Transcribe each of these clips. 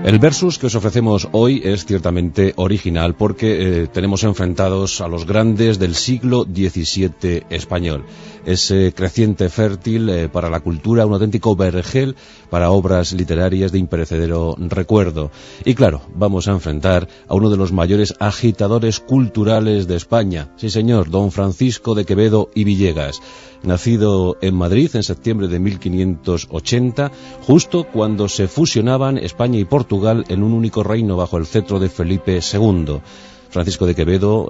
El versus que os ofrecemos hoy es ciertamente original porque tenemos enfrentados a los grandes del siglo XVII español. Es creciente fértil para la cultura, un auténtico vergel para obras literarias de imperecedero recuerdo. Y claro, vamos a enfrentar a uno de los mayores agitadores culturales de España. Sí señor, don Francisco de Quevedo y Villegas. Nacido en Madrid en septiembre de 1580, justo cuando se fusionaban España y Portugal en un único reino bajo el cetro de Felipe II. Francisco de Quevedo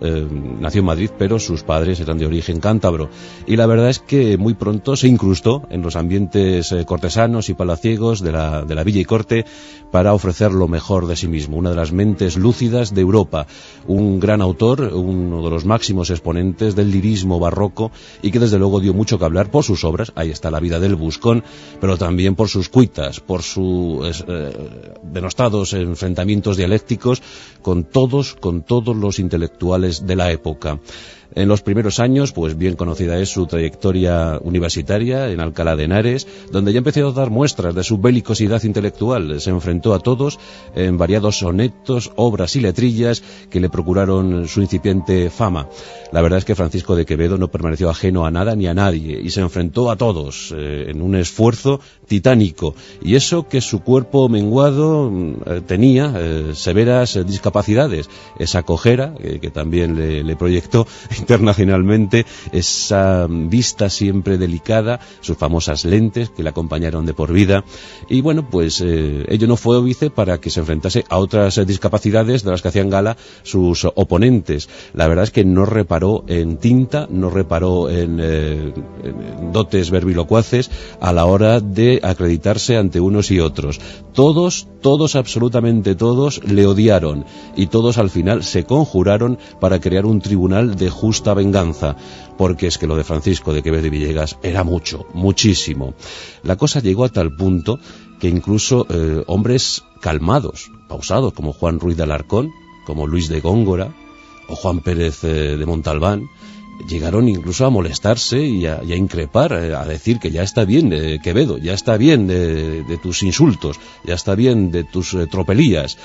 nació en Madrid, pero sus padres eran de origen cántabro. Y la verdad es que muy pronto se incrustó en los ambientes cortesanos y palaciegos de la villa y corte para ofrecer lo mejor de sí mismo. Una de las mentes lúcidas de Europa. Un gran autor, uno de los máximos exponentes del lirismo barroco y que desde luego dio mucho que hablar por sus obras. Ahí está La vida del buscón, pero también por sus cuitas, por sus denostados enfrentamientos dialécticos con todos los intelectuales de la época. En los primeros años, pues bien conocida es su trayectoria universitaria en Alcalá de Henares, donde ya empezó a dar muestras de su belicosidad intelectual. Se enfrentó a todos en variados sonetos, obras y letrillas que le procuraron su incipiente fama. La verdad es que Francisco de Quevedo no permaneció ajeno a nada ni a nadie y se enfrentó a todos en un esfuerzo titánico. Y eso que su cuerpo menguado tenía severas discapacidades. Esa cojera, que también le proyectó internacionalmente, esa vista siempre delicada, sus famosas lentes que le acompañaron de por vida. Y bueno, pues ello no fue óbice para que se enfrentase a otras discapacidades de las que hacían gala sus oponentes. La verdad es que no reparó en tinta, no reparó en dotes verbilocuaces a la hora de acreditarse ante unos y otros. Todos, absolutamente todos, le odiaron y todos al final se conjuraron para crear un tribunal de justa venganza, porque es que lo de Francisco de Quevedo y Villegas era muchísimo. La cosa llegó a tal punto que incluso hombres calmados, pausados, como Juan Ruiz de Alarcón, como Luis de Góngora o Juan Pérez de Montalbán, llegaron incluso a molestarse y a increpar, a decir que ya está bien, Quevedo, ya está bien de tus insultos, ya está bien de tus tropelías.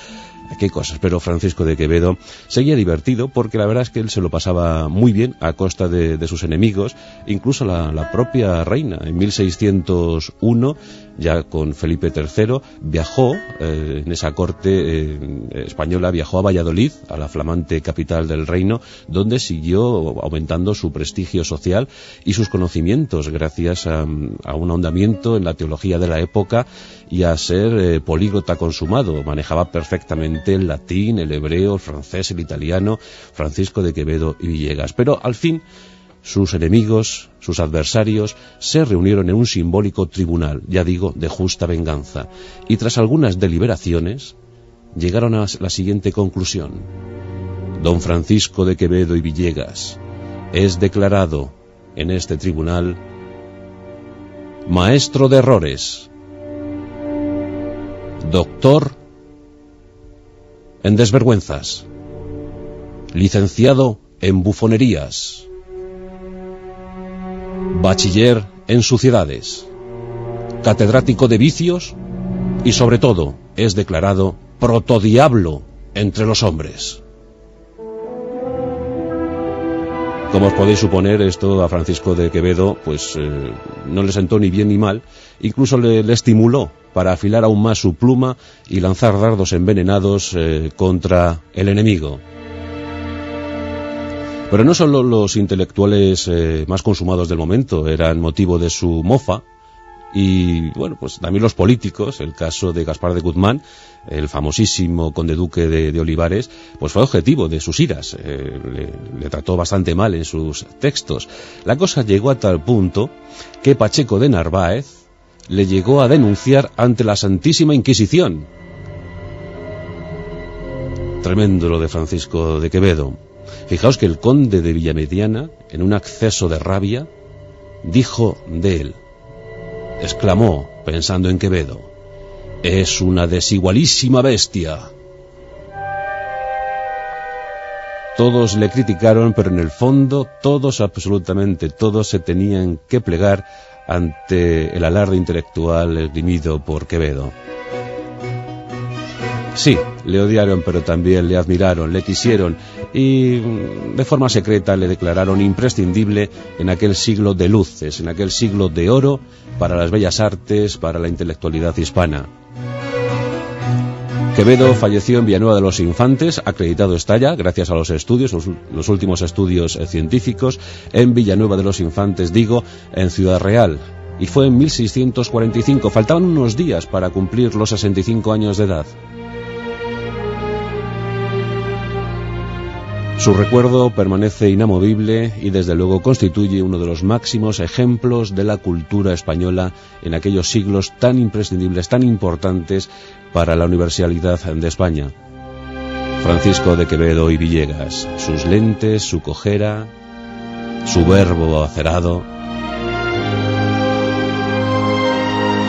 Qué cosas, pero Francisco de Quevedo seguía divertido porque la verdad es que él se lo pasaba muy bien a costa de sus enemigos, incluso la propia reina. En 1601, ya con Felipe III, viajó en esa corte española, viajó a Valladolid, a la flamante capital del reino, donde siguió aumentando su prestigio social y sus conocimientos gracias a un ahondamiento en la teología de la época y a ser políglota consumado. Manejaba perfectamente el latín, el hebreo, el francés, el italiano, Francisco de Quevedo y Villegas. Pero al fin sus enemigos, sus adversarios, se reunieron en un simbólico tribunal, ya digo, de justa venganza. Y tras algunas deliberaciones, llegaron a la siguiente conclusión. Don Francisco de Quevedo y Villegas es declarado en este tribunal maestro de errores, doctor en desvergüenzas, licenciado en bufonerías, bachiller en suciedades, catedrático de vicios y sobre todo es declarado protodiablo entre los hombres. Como os podéis suponer, esto a Francisco de Quevedo pues no le sentó ni bien ni mal, incluso le estimuló para afilar aún más su pluma y lanzar dardos envenenados contra el enemigo. Pero no solo los intelectuales más consumados del momento eran motivo de su mofa, y bueno, pues también los políticos. El caso de Gaspar de Guzmán, el famosísimo conde duque de Olivares, pues fue objetivo de sus iras, le trató bastante mal en sus textos. La cosa llegó a tal punto que Pacheco de Narváez le llegó a denunciar ante la Santísima Inquisición. Tremendo lo de Francisco de Quevedo. Fijaos que el conde de Villamediana, en un acceso de rabia, dijo de él, exclamó, pensando en Quevedo, «Es una desigualísima bestia». Todos le criticaron, pero en el fondo todos, absolutamente todos, se tenían que plegar ante el alarde intelectual esgrimido por Quevedo. Sí, le odiaron, pero también le admiraron, le quisieron y de forma secreta le declararon imprescindible en aquel siglo de luces, en aquel siglo de oro para las bellas artes, para la intelectualidad hispana. Quevedo falleció en Villanueva de los Infantes, acreditado está ya, gracias a los estudios, los últimos estudios científicos, en Villanueva de los Infantes, digo, en Ciudad Real. Y fue en 1645, faltaban unos días para cumplir los 65 años de edad. Su recuerdo permanece inamovible y desde luego constituye uno de los máximos ejemplos de la cultura española en aquellos siglos tan imprescindibles, tan importantes para la universalidad de España. Francisco de Quevedo y Villegas, sus lentes, su cojera, su verbo acerado.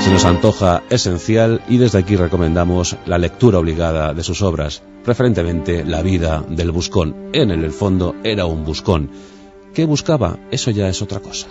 Se nos antoja esencial y desde aquí recomendamos la lectura obligada de sus obras, preferentemente La vida del buscón. En el fondo era un buscón. ¿Qué buscaba? Eso ya es otra cosa.